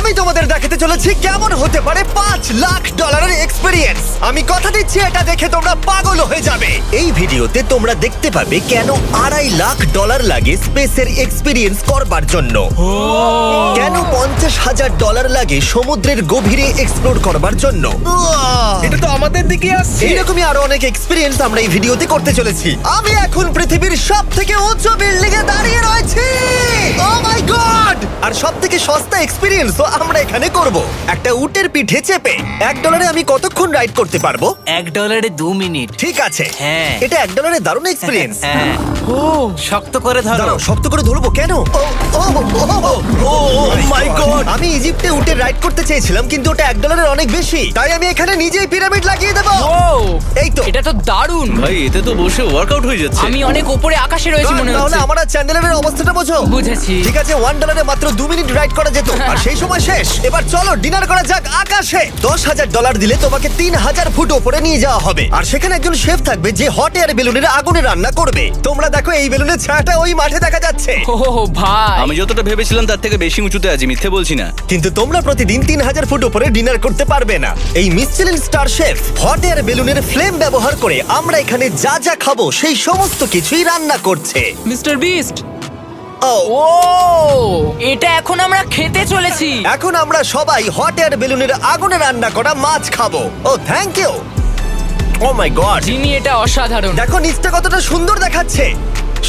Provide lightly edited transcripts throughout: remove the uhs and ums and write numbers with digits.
আমি তোমাদের দেখাতে চলেছি কেমন হতে পারে $5,00,000 এক্সপেরিয়েন্স। আমি কথা দিচ্ছি এটা দেখে তোমরা পাগল হয়ে যাবে। এই ভিডিওতে তোমরা দেখতে পাবে কেন $2.5 লাখ লাগে স্পেসের এক্সপেরিয়েন্স করবার জন্য, কেন $50,000 লাগে সমুদ্রের গভীরে এক্সপ্লোর করবার জন্য। এটা তো আমাদের দিকে আসছে। এইরকমই আরো অনেক এক্সপেরিয়েন্স আমরা এই ভিডিওতে করতে চলেছি। আমি এখন পৃথিবীর সবথেকে উঁচু বিল্ডিং এ দাঁড়িয়ে রয়েছি। ও মাই গড! আর সবথেকে সস্তা এক্সপেরিয়েন্সও আমরা এখানে করব। একটা উটের পিঠে চেপে $1 আমি কতক্ষণ রাইড করতে পারবো? $1 2 মিনিট। ঠিক আছে, হ্যাঁ। এটা $1 দারুণ এক্সপেরিয়েন্স। হ্যাঁ। ও শক্ত করে ধরো। দাঁড়াও, শক্ত করে ধরবো কেন? ও মাই গড! আমি ইজিপ্টে উটে রাইড করতে চেয়েছিলাম, কিন্তু ওটা $1 অনেক বেশি, তাই আমি এখানে নিজেই পিরামিড লাগিয়ে দেবো। এই তো। এটা তো দারুণ। ভাই এতে তো বসে ওয়ার্কআউট হয়ে যাচ্ছে। আমি অনেক উপরে আকাশে রয়েছি মনে তাহলে হচ্ছে। আমার আর চ্যান্ডেলের অবস্থাটা বোঝো। বুঝেছি। ঠিক আছে, $1 মাত্র 2 মিনিট রাইড করা যেত, আর সেই সময় শেষ। এবার চলো ডিনার করা যাক আকাশে। $10,000 দিলে তোমাকে 3,000 ফুট উপরে নিয়ে যাওয়া হবে, আর সেখানে একজন শেফ থাকবে যে হট এয়ার বেলুনের আগুনে রান্না করবে। তোমরা দেখো এই বেলুনের ছায়াটা ওই মাঠে দেখা যাচ্ছে। ও ভাই, আমি যতটা ভেবেছিলাম তার থেকে বেশি উঁচুতে আছি, মিথ্যে বলছি না। কিন্তু তোমরা প্রতিদিন 3,000 ফুট উপরে ডিনার করতে পারবে না। এই Michelin star chef hot air বেলুনের ফ্লেম ব্যবহার করে আমরা এখানে যা যা খাবো সেই সমস্ত কিছুই রান্না করছে। Mister beast. ও ও এটা এখন আমরা খেতে চলেছি। এখন আমরা সবাই হট এয়ার বেলুনের আগুনে রান্না করা মাছ খাবো। Oh thank you. Oh my God, Jimmy এটা অসাধারণ। দেখো নিচটা কতটা সুন্দর দেখাচ্ছে।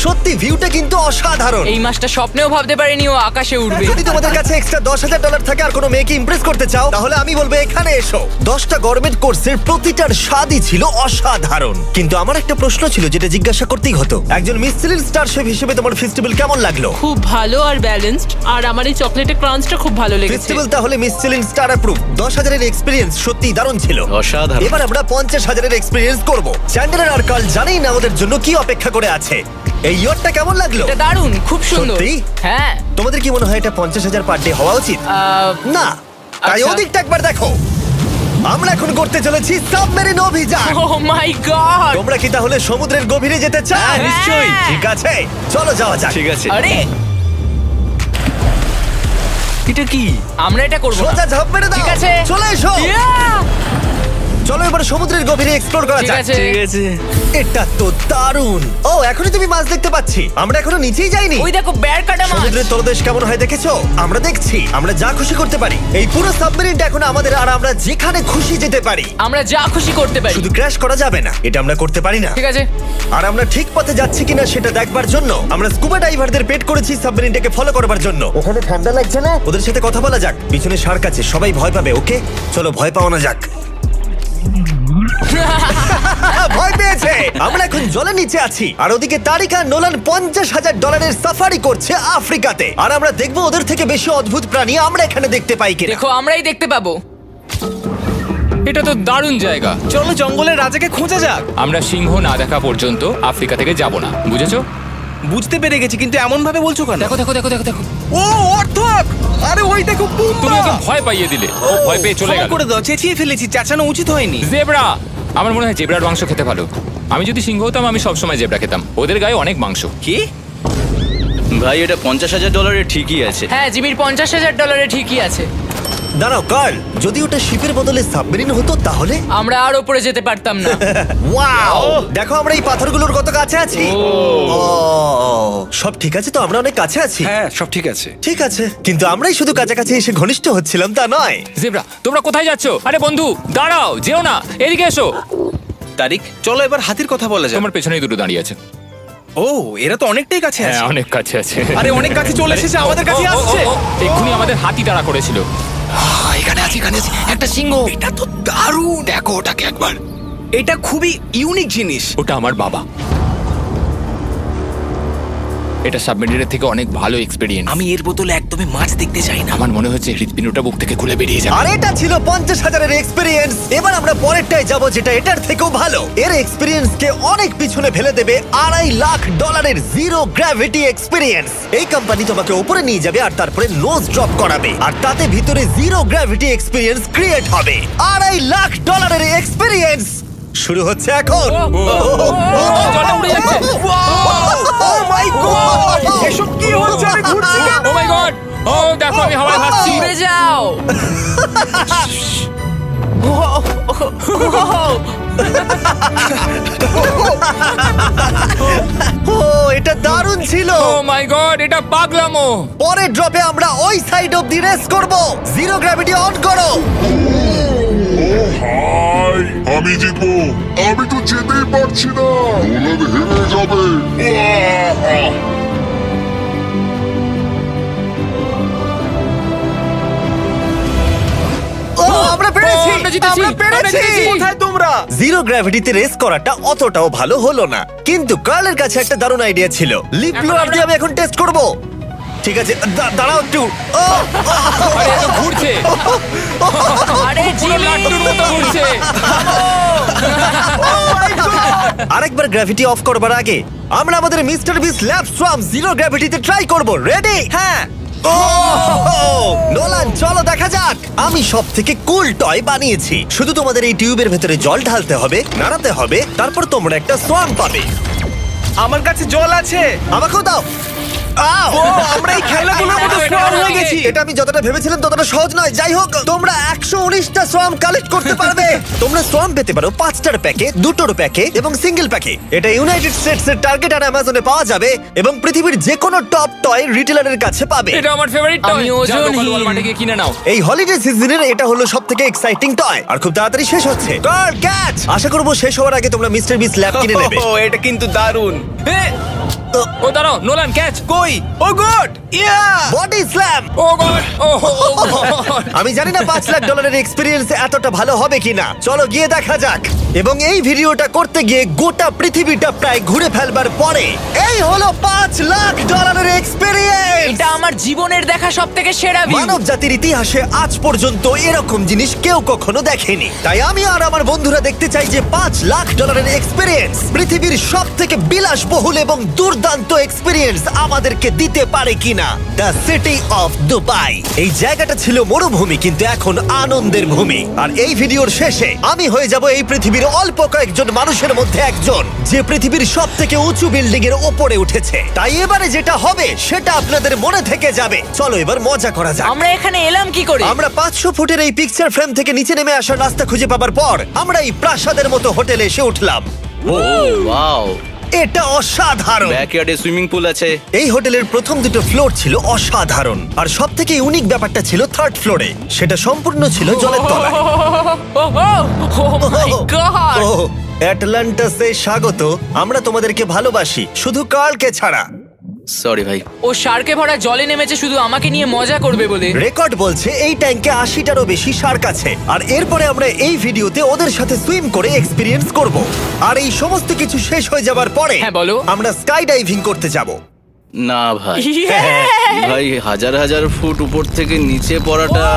সত্যি ভিউটা কিন্তু অসাধারণ। এই মাসটা স্বপ্নেও ভাবতে পারিনি ও আকাশে উঠবে। যদি তোমাদের কাছে এক্সট্রা $10,000 থাকে আর কোনো মেয়েকে ইমপ্রেস করতে চাও, তাহলে আমি বলবো এখানে এসো। 10টা গভর্নমেন্ট কোর্সের প্রতিটার স্বাদই ছিল অসাধারণ। কিন্তু আমার একটা প্রশ্ন ছিল যেটা জিজ্ঞাসা করতেই হতো, একজন মিশেলিন স্টার শেফ হিসেবে তোমার ফেস্টিভ্যাল কেমন লাগলো? খুব ভালো আর ব্যালেন্সড, আর আমার এই চকলেটের ক্রাঞ্চটা খুব ভালো লেগেছে। ফেস্টিভ্যাল তাহলে মিশেলিন স্টার অ্যাপ্রুভ। 10,000 এক্সপেরিয়েন্স সত্যি দারুণ ছিল। অসাধারণ। এবার আমরা 50,000 এক্সপেরিয়েন্স করব। চ্যান্ডেলার আর কার্ল জানেই না ওদের জন্য কি অপেক্ষা করে আছে। এই ইয়ারটা কেমন লাগলো? এটা দারুণ, খুব সুন্দর। সত্যি? হ্যাঁ। তোমাদের কি মনে হয় এটা 50,000 পার ডে হওয়া উচিত? না, তাই আচ্ছা। ওদিকটা একবার দেখো। আমরা এখন করতে চলেছি সাবমেরিন অভিযান। ও মাই গড। তোমরা কি তাহলে সমুদ্রের গভীরে যেতে চাও? হ্যাঁ, নিশ্চয়ই। ঠিক আছে, চলো যাওয়া যাক। ঠিক আছে। আরে এটা কি? আমরা এটা করব না। সোজা ঝাঁপ মেরে দাও। ঠিক আছে। চলে এসো। Yeah! চলো এবার সমুদ্রের গভীরে এক্সপ্লোর করা ঠিক যাক। আছে। ঠিক আছে। এটা তো দারুণ। ও এখনই তুমি মাছ দেখতে পাচ্ছি, আমরা এখনো নিচেই যাইনি। ওই দেখো বেয়ার কাটা মাছ। সমুদ্রের তলদেশ কেমন হয় দেখেছো? আমরা দেখছি, আমরা যা খুশি করতে পারি। এই পুরো সাবমেরিনটা এখন আমাদের, আর আমরা যেখানে খুশি যেতে পারি। আমরা যা খুশি করতে পারি। শুধু ক্র্যাশ করা যাবে না, এটা আমরা করতে পারি না। ঠিক আছে। আর আমরা ঠিক পথে যাচ্ছি কিনা সেটা দেখবার জন্য আমরা স্কুবা ডাইভারদের পেড করেছি সাবমেরিনটাকে ফলো করবার জন্য। ওখানে ঠান্ডা লাগছে না? ওদের সাথে কথা বলা যাক। পিছনে শার্ক আছে, সবাই ভয় পাবে। ওকে চলো ভয় পাও না যাক। ভয় পেয়েছে। আমরা এখন জলের নিচে আছি, আর ওদিকে তারিকা নোলান $50,000 সাফারি করছে আফ্রিকাতে। আর আমরা দেখবো ওদের থেকে বেশি অদ্ভুত প্রাণী আমরা এখানে দেখতে পাই কিনা। দেখো আমরাই দেখতে পাবো। এটা তো দারুণ জায়গা। চলো জঙ্গলের রাজাকে খোঁজা যাক। আমরা সিংহ না দেখা পর্যন্ত আফ্রিকা থেকে যাব না, বুঝেছো? বুঝতে পেরে গেছি, কিন্তু এমন ভাবে বলছো কেন? দেখো দেখো দেখো দেখো দেখো, ও অর্থক! আরে ওই দেখো পুম্বা! তুমি ওকে ভয় পাইয়ে দিলে, ও ভয় পেয়ে চলে ক্ষমা গেল। করে দাও, চেঁচিয়ে ফেলেছি, চাচানো উচিত হয়নি। জেব্রা, আমার মনে হয় জেব্রার মাংস খেতে ভালো। আমি যদি সিংহ হতাম আমি সবসময় জেব্রা খেতাম, ওদের গায়ে অনেক মাংস। কি? ভাই এটা $50,000 ঠিকই আছে। হ্যাঁ, জিমির $50,000 ঠিকই আছে। দাঁড়াও কার্ল, যদি ওটা শিপের বদলে সাবমেরিন হতো তাহলে? আমরা আর উপরে যেতে পারতাম না। ওয়াও, দেখো আমরা এই পাথরগুলোর কত কাছে আছি। ও, সব ঠিক আছে তো? আমরা অনেক কাছে আছি। হ্যাঁ, সব ঠিক আছে। ঠিক আছে, কিন্তু আমরাই শুধু কাছাকাছি এসে ঘনিষ্ঠ হচ্ছিলাম তা নয়। জেব্রা, তোমরা কোথায় যাচ্ছো? আরে বন্ধু দাঁড়াও, যেও না, এদিকে এসো। তারিক, চলো এবার হাতির কথা বলা যাক। তোমার পেছনেই দুটো দাঁড়িয়ে আছে। ও, এরা তো অনেকটাই কাছে আছে। হ্যাঁ, অনেক কাছে আছে। আরে অনেক কাছে চলে এসেছে, আমাদের কাছে আসছে। এক্ষুনি আমাদের হাতি তাড়া করেছিল। এখানে আছে একটা সিংহ। এটা তো দারুণ। দেখো ওটাকে একবার। এটা খুবই ইউনিক জিনিস। ওটা আমার বাবা। এটা সাবমেরিনের থেকে অনেক ভালো এক্সপেরিয়েন্স। আমি এর বোতলে একদমই মাছ দেখতে চাই না। আমার মনে হচ্ছে হৃৎপিণ্ডটা বুক থেকে খুলে বেরিয়ে যাবে। আর এটা ছিল 50,000 এক্সপেরিয়েন্স। এবার আমরা পরেরটায় যাব যেটা এটার থেকেও ভালো। এর এক্সপেরিয়েন্স কে অনেক পিছনে ফেলে দেবে। $2.5 জিরো গ্র্যাভিটি এক্সপেরিয়েন্স। এই কোম্পানি তোমাকে উপরে নিয়ে যাবে আর তারপরে নোজ ড্রপ করাবে, আর তাতে ভিতরে জিরো গ্র্যাভিটি এক্সপেরিয়েন্স ক্রিয়েট হবে। $2.5 এক্সপেরিয়েন্স শুরু হচ্ছে এখন। জলে উড়ে যাচ্ছে। ও মাই গড! এসব কি হচ্ছে? আমি ঘুরছি কেন? ও মাই গড! ও দেখো আমি হাওয়ায় ভাসছি। উড়ে যাও। ও এটা দারুণ ছিল। ও মাই গড, এটা পাগলামো। পরের ড্রপে আমরা ওই সাইড অফ দি রেস করব। জিরো গ্র্যাভিটি অন করো। হাই, আমি জিতবো। আমি তো যেতেই পারছি না, নোলান হেরে যাবে। আহ! ও আমরা পেরেছি, আমরা জিতেছি, আমরা পেরেছি। কোথায় তোমরা? জিরো গ্র্যাভিটিতে রেস করাটা অতটাও ভালো হলো না, কিন্তু কার্লের কাছে একটা দারুণ আইডিয়া ছিল। লিপ ব্লোয়ার দিয়ে আমি এখন টেস্ট করব। ঠিক আছে, দাঁড়াও একটু। ও, আরে এত ঘুরছে, আরে পুরো লাট্টুর মতো ঘুরছে। আরেকবার গ্র্যাভিটি অফ করবার আগে আমরা আমাদের মিস্টার বিস ল্যাব সোয়াম জিরো গ্র্যাভিটিতে ট্রাই করব। রেডি? হ্যাঁ। নোলান চলো দেখা যাক। আমি সব থেকে কুল টয় বানিয়েছি। শুধু তোমাদের এই টিউবের ভেতরে জল ঢালতে হবে, নাড়াতে হবে, তারপর তোমরা একটা সোয়াম পাবে। আমার কাছে জল আছে। আমাকেও দাও। আও! ও, আমরা এই খেলাগুলোর মতো স্ট্রং হয়ে গেছি। এটা আমি যতটা ভেবেছিলাম ততটা সহজ নয়। যাই হোক, তোমরা 119টা সোয়াম কালেক্ট করতে পারবে। তোমরা সোয়াম পেতে পারো 5টার প্যাকে, 2টোর প্যাকে এবং সিঙ্গেল প্যাকে। এটা ইউনাইটেড স্টেটস এর টার্গেট আর অ্যামাজনে পাওয়া যাবে এবং পৃথিবীর যে কোনো টপ টয় রিটেলারের কাছে পাবে। এটা আমার ফেভারিট টয়। আমি ওজনহীন। ওয়ালমার্টে গিয়ে কিনে নাও। এই হলিডে সিজনের এটা হলো সবথেকে এক্সাইটিং টয় আর খুব তাড়াতাড়ি শেষ হচ্ছে। Curl catch! আশা করব শেষ হওয়ার আগে তোমরা মিস্টার বিস ল্যাব কিনে নেবে। ও, এটা কিন্তু দারুণ। ও দাঁড়াও, নোলান ক্যাচ। কই? Oh God! Yeah! Body slam! Oh God, oh God. আমি জানি না $5 লাখ এক্সপেরিয়েন্স এতটা ভালো হবে কিনা। চলো গিয়ে দেখা যাক। এবং এই ভিডিওটা করতে গিয়ে গোটা পৃথিবীটা প্রায় ঘুরে ফেলবার পরে এই হলো $5 লাখ এক্সপেরিয়েন্স। এটা আমার জীবনের দেখা সবথেকে সেরা ভিউ। মানব জাতির ইতিহাসে আজ পর্যন্ত এরকম জিনিস কেউ কখনো দেখেনি। তাই আমি আর আমার বন্ধুরা দেখতে চাই যে $5 লাখ এক্সপেরিয়েন্স পৃথিবীর সব থেকে বিলাসবহুল এবং দুর্দান্ত এক্সপেরিয়েন্স আমাদেরকে দিতে পারে কিনা। The city of Dubai. এই জায়গাটা ছিল মরুভূমি, কিন্তু এখন আনন্দের ভূমি। আর এই ভিডিওর শেষে আমি হয়ে যাব এই পৃথিবীর অল্প কয়েকজন মানুষের মধ্যে একজন, যে পৃথিবীর সব থেকে উঁচু বিল্ডিং এর ওপরে উঠেছে। তাই এবারে যেটা হবে সেটা আপনাদের মনে থেকে যাবে। চলো এবার মজা করা যাক। আমরা এখানে এলাম কি করে? আমরা 500 ফুটের এই পিকচার ফ্রেম থেকে নিচে নেমে আসার রাস্তা খুঁজে পাবার পর আমরা এই প্রাসাদের মতো হোটেলে এসে উঠলাম। ও ওয়াও, এটা অসাধারণ। ব্যাকইয়ার্ডে সুইমিং পুল আছে। এই হোটেলের প্রথম দুটো ফ্লোর ছিল অসাধারণ, আর সব থেকে ইউনিক ব্যাপারটা ছিল থার্ড ফ্লোরে। সেটা সম্পূর্ণ ছিল জলের তলায়। ও মাই গড! ও, অ্যাটলান্টাসে স্বাগত। আমরা তোমাদেরকে ভালোবাসি, শুধু কার্লকে ছাড়া। সরি ভাই। ও শার্কে ভরা জলে নেমেছে শুধু আমাকে নিয়ে মজা করবে বলে। রেকর্ড বলছে এই ট্যাঙ্কে 80টারও বেশি শার্ক আছে। আর এরপরে আমরা এই ভিডিওতে ওদের সাথে সুইম করে এক্সপেরিয়েন্স করব। আর এই সমস্ত কিছু শেষ হয়ে যাবার পরে হ্যাঁ, বলো। আমরা স্কাই ডাইভিং করতে যাব। না ভাই, হ্যাঁ, ভাই হাজার হাজার ফুট উপর থেকে নিচে পড়াটা।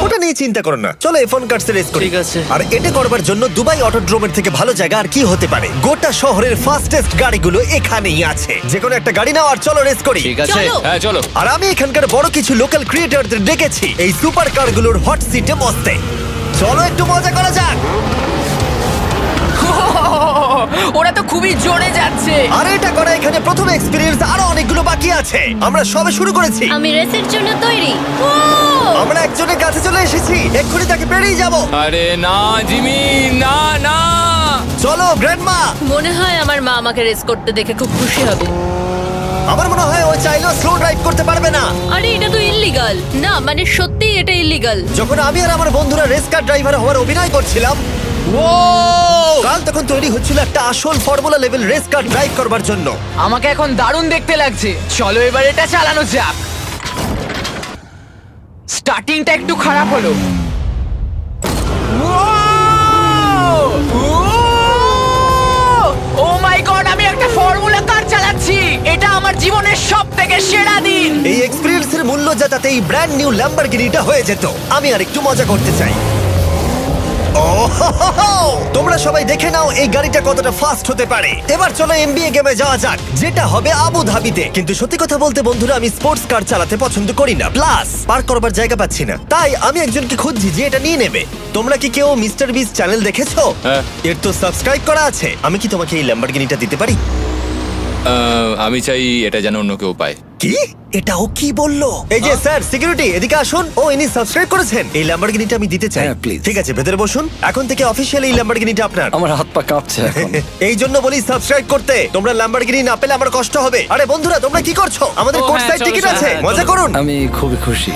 ওটা নিয়ে চিন্তা করো না, চলো F1 কার্সে রেস করি। ঠিক আছে। আর এটা করবার জন্য দুবাই অটোড্রোমের থেকে ভালো জায়গা আর কি হতে পারে। গোটা শহরের ফাস্টেস্ট গাড়িগুলো এখানেই আছে। যে কোনো একটা গাড়ি নাও আর চলো রেস করি। ঠিক আছে। হ্যাঁ চলো। আর আমি এখানকার বড় কিছু লোকাল ক্রিয়েটরদের ডেকেছি এই সুপার কারগুলোর হট সিটে বসতে। চলো একটু মজা করা যাক। ওরা তো খুবই জোরে যাচ্ছে। আর এটা করা এখানে প্রথম এক্সপেরিয়েন্স, আরো অনেকগুলো বাকি আছে। আমরা সবে শুরু করেছি। আমি রেসের জন্য তৈরি। আমরা একজনের কাছে চলে এসেছি, এক্ষুনি তাকে পেরিয়ে যাব। আরে না জিমি, না না। চলো গ্র্যান্ডমা। মনে হয় আমার মা আমাকে রেস করতে দেখে খুব খুশি হবে। আমার মনে হয় ও চাইলেও স্লো ড্রাইভ করতে পারবে না। আরে এটা তো ইল্লিগাল। না মানে সত্যিই এটা ইল্লিগাল। যখন আমি আর আমার বন্ধুরা রেস কার ড্রাইভার হওয়ার অভিনয় করছিলাম, কাল তখন তৈরি হচ্ছিল একটা আসল formula level race car drive করবার জন্য। আমাকে এখন দারুণ দেখতে লাগছে। চলো এবার এটা চালানো যাক। স্টার্টিংটা একটু খারাপ হলো। ও মাই গড, আমি একটা ফর্মুলা কার চালাচ্ছি। এটা আমার জীবনের সবথেকে সেরা দিন। এই এক্সপেরিয়েন্সের মূল্য যা, তাতে এই ব্র্যান্ড নিউ ল্যাম্বরগিনিটা হয়ে যেত। আমি আর একটু মজা করতে চাই। তোমরা সবাই দেখে নাও এই গাড়িটা কতটা ফাস্ট হতে পারে। এবার চলো NBA গেমে যাওয়া যাক, যেটা হবে আবু ধাবিতে। কিন্তু সত্যি কথা বলতে বন্ধুরা, আমি স্পোর্টস কার চালাতে পছন্দ করি না, প্লাস পার্ক করবার জায়গা পাচ্ছি না। তাই আমি একজনকে খুঁজছি যে এটা নিয়ে নেবে। তোমরা কি কেউ মিস্টার বিস চ্যানেল দেখেছো? হ্যাঁ। এর তো সাবস্ক্রাইব করা আছে। আমি কি তোমাকে এই ল্যাম্বরগিনিটা দিতে পারি? আমি চাই এটা যেন অন্য কেউ পায়। কি এটাও কি বললো? এই যে স্যার সিকিউরিটি এদিকে আসুন। ও ইনি সাবস্ক্রাইব করেছেন। এই ল্যাম্বরগিনিটা আমি দিতে চাই। হ্যাঁ, please. ঠিক আছে ভেতরে বসুন। এখন থেকে অফিশিয়ালি এই ল্যাম্বরগিনিটা আপনার। আমার হাত পা কাঁপছে এখন। এই জন্য বলি সাবস্ক্রাইব করতে। তোমরা ল্যাম্বরগিনি না পেলে আমার কষ্ট হবে। আরে বন্ধুরা তোমরা কি করছো? আমাদের ও, কোর্ট হ্যাঁ, সাইড চলো, টিকিট চলো, আছে, হ্যাঁ, মজা চলো। করুন। আমি খুবই খুশি।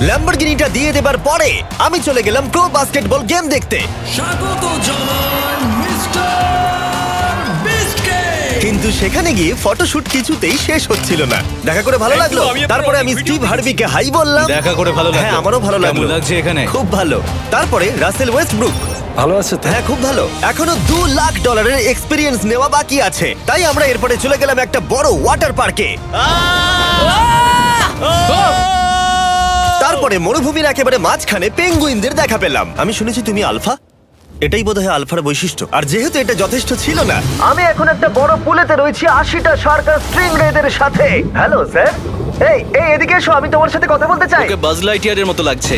ল্যাম্বরগিনিটা দিয়ে দেবার পরে আমি চলে গেলাম প্রো বাস্কেটবল গেম দেখতে। কিন্তু সেখানে গিয়ে ফটোশুট কিছুতেই শেষ হচ্ছিল না। দেখা করে ভালো লাগলো। তারপরে আমি স্টিভ হার্ভিকে হাই বললাম। দেখা করে ভালো লাগলো। হ্যাঁ আমারও ভালো লাগলো। কেমন লাগছে এখানে? খুব ভালো। তারপরে রাসেল ওয়েস্টব্রুক। ভালো আছে তো? হ্যাঁ খুব ভালো। এখনো $2 লাখ এক্সপিরিয়েন্স নেওয়া বাকি আছে। তাই আমরা এরপরে চলে গেলাম একটা বড় ওয়াটার পার্কে। তারপরে মরুভূমির একেবারে মাঝখানে পেঙ্গুইনদের দেখা পেলাম। আমি শুনেছি তুমি আলফা। এটাই বোধহয় আলফার বৈশিষ্ট্য। আর যেহেতু এটা যথেষ্ট ছিল না, আমি এখন একটা বড় পুলেতে রয়েছি 80টা শার্ক আর স্ট্রিং রেদের সাথে। Hello sir. এই এদিকে এসো, আমি তোমার সাথে কথা বলতে চাই। ওকে বাজ লাইটইয়ারের মতো লাগছে।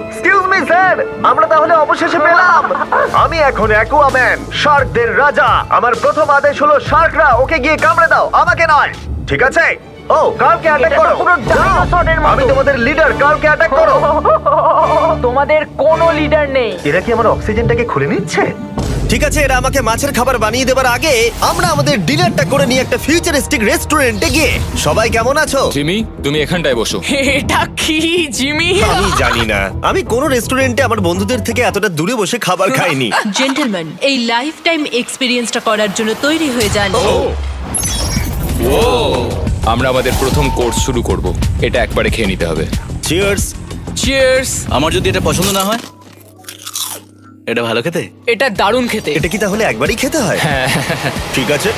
এক্সকিউজ মি স্যার, আমরা তাহলে অবশেষে পেলাম। আমি এখন অ্যাকুয়াম্যান, শার্কদের রাজা। আমার প্রথম আদেশ হলো শার্করা ওকে গিয়ে কামড়ে দাও, আমাকে নয়। ঠিক আছে? ও কার্লকে অ্যাটাক করো। আমি তোমাদের লিডার, কার্লকে অ্যাটাক করো। তোমাদের কোনো লিডার নেই। এরা কি আমার অক্সিজেনটাকে খুলে নিচ্ছে? ঠিক আছে, এরা আমাকে মাছের খাবার বানিয়ে দেবার আগে আমরা আমাদের ডিনারটা করে নিয়ে একটা ফিউচারিস্টিক রেস্টুরেন্টে গিয়ে। সবাই কেমন আছো? জিমি তুমি এখানটায় বসো। এটা কি জিমি? আমি জানি না, আমি কোন রেস্টুরেন্টে আমার বন্ধুদের থেকে এতটা দূরে বসে খাবার খাইনি। জেন্টলম্যান, এই লাইফ টাইম এক্সপিরিয়েন্সটা করার জন্য তৈরি হয়ে যান। আমরা আমাদের প্রথম কোর্স শুরু করব। এটা একবারে খেয়ে নিতে হবে। চিয়ার্স। চিয়ার্স। আমার যদি এটা পছন্দ না হয়? এটা ভালো খেতে? এটা দারুণ খেতে। এটা কি তাহলে একবারই খেতে হয়? ঠিক আছে।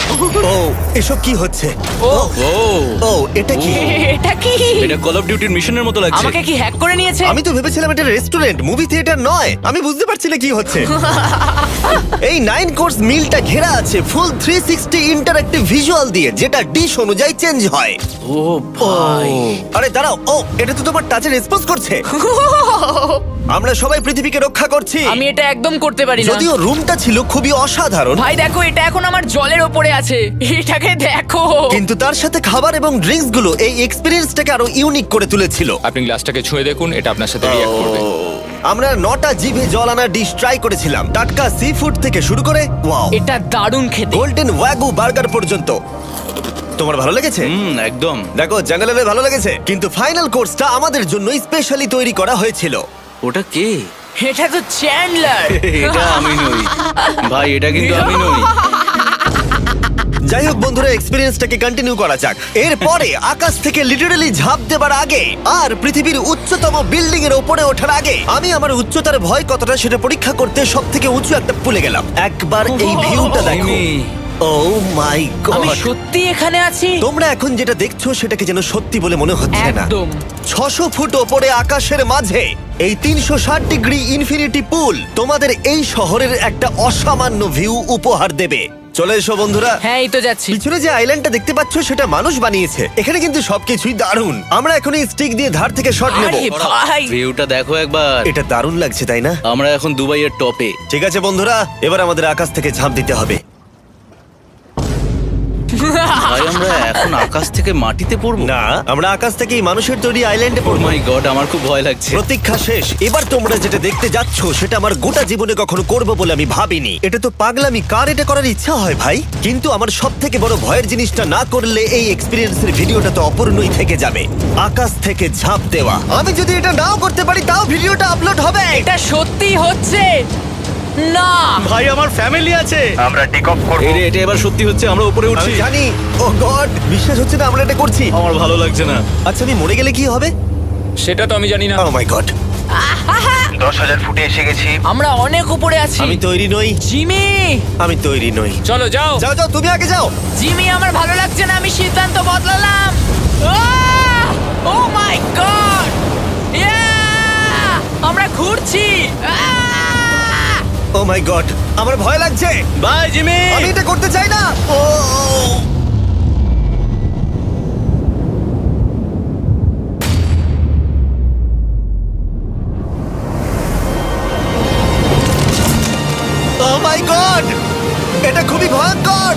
ও এসব কি হচ্ছে? ও ও এটা কি? এটা কি? এটা কল অফ ডিউটির মিশনের মতো লাগছে। আমাকে কি হ্যাক করে নিয়েছে? আমি তো ভেবেছিলাম এটা রেস্টুরেন্ট, মুভি থিয়েটার নয়। আমি বুঝতে পারছি না কি হচ্ছে। এই 9 কোর্স মিলটা ঘেরা আছে ফুল 360 ইন্টারঅ্যাক্টিভ ভিজুয়াল দিয়ে, যেটা ডিশ অনুযায়ী চেঞ্জ হয়। ও ভাই, আরে দাঁড়াও, ও এটা তো তোমার টাচে রেসপন্স করছে। আমরা সবাই পৃথিবীকে রক্ষা করছি। আমি এটা একদম করতে পারি না। যদিও রুমটা ছিল খুবই অসাধারণ, ভাই দেখো, এটা এখন আমার জলের ওপরে আছে। এটাকে দেখো। কিন্তু তার সাথে খাবার এবং ড্রিঙ্কস গুলো এই এক্সপেরিয়েন্সটাকে আরো ইউনিক করে তুলেছিল। আপনি গ্লাসটাকে ছুঁয়ে দেখুন, এটা আপনার সাথে রিঅ্যাক্ট করবে। আমরা 9টা জিভে জল আনা ডিশ ট্রাই করেছিলাম, টাটকা সি ফুড থেকে শুরু করে ওয়াও এটা দারুণ খেতে। গোল্ডেন ওয়াগু বার্গার পর্যন্ত। তোমার ভালো লেগেছে? একদম। দেখো জঙ্গলের ভালো লেগেছে, কিন্তু ফাইনাল কোর্সটা আমাদের জন্য স্পেশালি তৈরি করা হয়েছিল। ওটা কে? এটা তো চ্যান্ডলার। এটা আমি নই ভাই, এটা কিন্তু আমি নই। যাই হোক বন্ধুরা, এক্সপেরিয়েন্সটাকে কন্টিনিউ করা যাক। এরপরে আকাশ থেকে লিটারালি ঝাঁপ দেবার আগে আর পৃথিবীর উচ্চতম বিল্ডিং এর উপরে ওঠার আগে আমি আমার উচ্চতার ভয় কতটা সেটা পরীক্ষা করতে সব থেকে উঁচু একটা পুলে গেলাম। একবার এই ভিউটা দেখো। ও মাই আমি গড, সত্যি এখানে আছি। তোমরা এখন যেটা দেখছো সেটাকে যেন সত্যি বলে মনে হচ্ছে না। একদম। 600 ফুট ওপরে আকাশের মাঝে এই 360 ডিগ্রি ইনফিনিটি পুল তোমাদের এই শহরের একটা অসামান্য ভিউ উপহার দেবে। চলে এসো বন্ধুরা। হ্যাঁ, এই তো যাচ্ছি। পিছনে যে আইল্যান্ডটা দেখতে পাচ্ছ সেটা মানুষ বানিয়েছে। এখানে কিন্তু সবকিছুই দারুণ। আমরা এখন এই স্টিক দিয়ে ধার থেকে শট নেব। আরে ভাই, ভিউটা দেখো একবার। এটা দারুণ লাগছে তাই না? আমরা এখন দুবাইয়ের টপে। ঠিক আছে বন্ধুরা, এবার আমাদের আকাশ থেকে ঝাঁপ দিতে হবে। ভাই আমরা এখন আকাশ থেকে মাটিতে পড়বো? না, আমরা আকাশ থেকে এই মানুষের তৈরি আইল্যান্ডে ও পড়বো। মাই গড, আমার খুব ভয় লাগছে। প্রতীক্ষা শেষ। এবার তোমরা যেটা দেখতে যাচ্ছ সেটা আমার গোটা জীবনে কখনো করবো বলে আমি ভাবিনি। এটা তো পাগলামি, কার এটা করার ইচ্ছা হয় ভাই? কিন্তু আমার সব থেকে বড় ভয়ের জিনিসটা না করলে এই এক্সপিরিয়েন্সের ভিডিওটা তো অপূর্ণই থেকে যাবে। আকাশ থেকে ঝাঁপ দেওয়া। আমি যদি এটা নাও করতে পারি তাও ভিডিওটা আপলোড হবে। এটা সত্যি হচ্ছে না। ভাই আমার ফ্যামিলি আছে। আমরা টেক অফ করব। এই রে, এটা এবার সত্যি হচ্ছে, আমরা উপরে আমি উঠছি। জানি। ও গড, বিশ্বাস হচ্ছে না আমরা এটা করছি। আমার ভালো লাগছে না। আচ্ছা আমি মরে গেলে কি হবে? সেটা তো আমি জানি না। ও মাই গড, 10,000 ফুটে এসে গেছি। আমরা অনেক উপরে আছি। আমি তৈরি নই। জিমি, আমি তৈরি নই। চলো যাও। যাও যাও, তুমি আগে যাও। জিমি, আমার ভালো লাগছে না। আমি সিদ্ধান্ত বদলালাম। ও মাই গড, আমরা ঘুরছি। ও মাই গড, আমার ভয় লাগছে। Bye Jimmy. আমি এটা করতে চাই না। ও মাই গড, এটা খুবই ভয়ঙ্কর।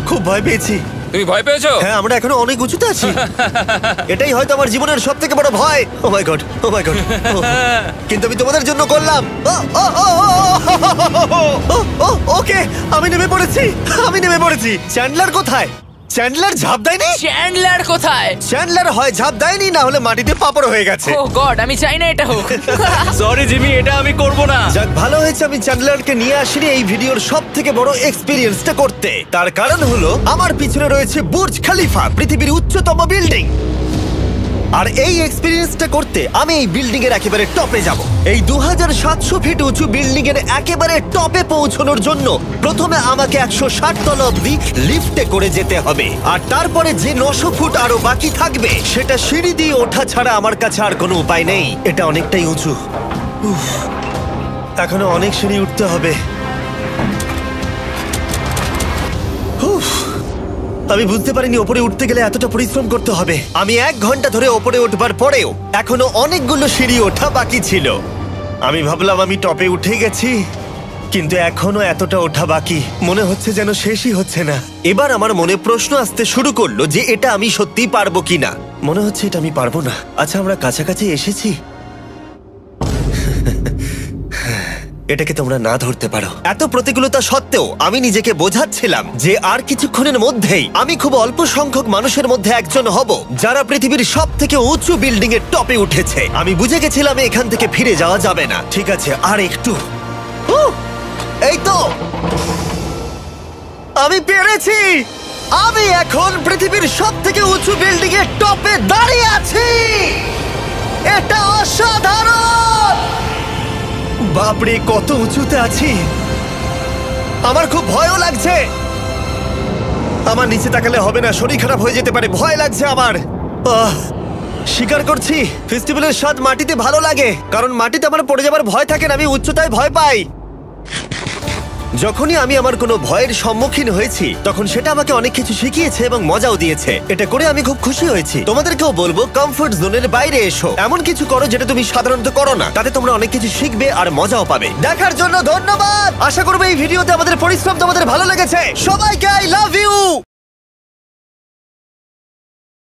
খুব ভয় পেয়েছি। তুমি ভয় পেয়েছো? হ্যাঁ, আমরা এখনো অনেক উঁচুতে আছি। এটাই হয়তো আমার জীবনের সব থেকে বড় ভয়। ও my god, O my god. কিন্তু আমি তোমাদের জন্য করলাম। ওকে, আমি নেমে পড়েছি। চ্যান্ডলার কোথায়? চ্যান্ডলার ঝাঁপ দেয়নি? চ্যান্ডলার কোথায়? চ্যান্ডলার হয় ঝাঁপ দেয়নি, না হলে মাটিতে পাপড় হয়ে গেছে। ও গড, আমি চাই না এটা হোক। সরি জিমি, এটা আমি করব না। যাক, ভালো হয়েছে আমি চ্যান্ডলারকে নিয়ে আসিনি এই ভিডিওর সব থেকে বড় এক্সপিরিয়েন্সটা করতে। তার কারণ হলো আমার পিছনে রয়েছে বুর্জ খলিফা, পৃথিবীর উচ্চতম বিল্ডিং। আর এই এক্সপিরিয়েন্সটা করতে আমি এই বিল্ডিং এর একেবারে টপে যাব। এই 2700 ফিট উঁচু বিল্ডিং এর একেবারে টপে পৌঁছানোর জন্য প্রথমে আমাকে 160 তলা অব্দি লিফটে করে যেতে হবে, আর তারপরে যে 900 ফুট আরো বাকি থাকবে সেটা সিঁড়ি দিয়ে ওঠা ছাড়া আমার কাছে আর কোনো উপায় নেই। এটা অনেকটাই উঁচু। উফ, এখনো অনেক সিঁড়ি উঠতে হবে। উফ, আমি বুঝতে পারিনি ওপরে উঠতে গেলে এতটা পরিশ্রম করতে হবে। আমি 1 ঘন্টা ধরে ওপরে উঠবার পরেও এখনো অনেকগুলো সিঁড়ি ওঠা বাকি ছিল। আমি ভাবলাম আমি টপে উঠে গেছি, কিন্তু এখনো এতটা ওঠা বাকি। মনে হচ্ছে যেন শেষই হচ্ছে না। এবার আমার মনে প্রশ্ন আসতে শুরু করলো যে এটা আমি সত্যিই পারবো কিনা। মনে হচ্ছে এটা আমি পারবো না। আচ্ছা, আমরা কাছাকাছি এসেছি। এটাকে তোমরা না ধরতে পারো। এত প্রতিকূলতা সত্ত্বেও আমি নিজেকে বোঝাচ্ছিলাম যে আর কিছুক্ষণের মধ্যেই আমি খুব অল্প সংখ্যক মানুষের মধ্যে একজন হব যারা পৃথিবীর সব থেকে উঁচু বিল্ডিং এর টপে উঠেছে। আমি বুঝে গেছিলাম এখান থেকে ফিরে যাওয়া যাবে না। ঠিক আছে, আর একটু। এই তো, আমি পেরেছি। আমি এখন পৃথিবীর সব থেকে উঁচু বিল্ডিং এর টপে দাঁড়িয়ে আছি। এটা অসাধারণ। বাপরে, কত উঁচুতে আছি। আমার খুব ভয়ও লাগছে। আমার নিচে তাকালে হবে না, শরীর খারাপ হয়ে যেতে পারে। ভয় লাগছে আমার। স্বীকার করছি, ফেস্টিভ্যালের স্বাদ মাটিতে ভালো লাগে, কারণ মাটিতে আমার পড়ে যাবার ভয় থাকে না। আমি উচ্চতায় ভয় পাই। যখনই আমি আমার কোনো ভয়ের সম্মুখীন হয়েছি তখন সেটা আমাকে অনেক কিছু শিখিয়েছে এবং মজাও দিয়েছে। এটা করে আমি খুব খুশি হয়েছি। তোমাদেরকেও বলবো, কমফোর্ট জোনের বাইরে এসো, এমন কিছু করো যেটা তুমি সাধারণত করো না। তাতে তোমরা অনেক কিছু শিখবে আর মজাও পাবে। দেখার জন্য ধন্যবাদ। আশা করবো এই ভিডিওতে আমাদের পরিশ্রম তোমাদের ভালো লেগেছে। সবাইকে আই লাভ ইউ।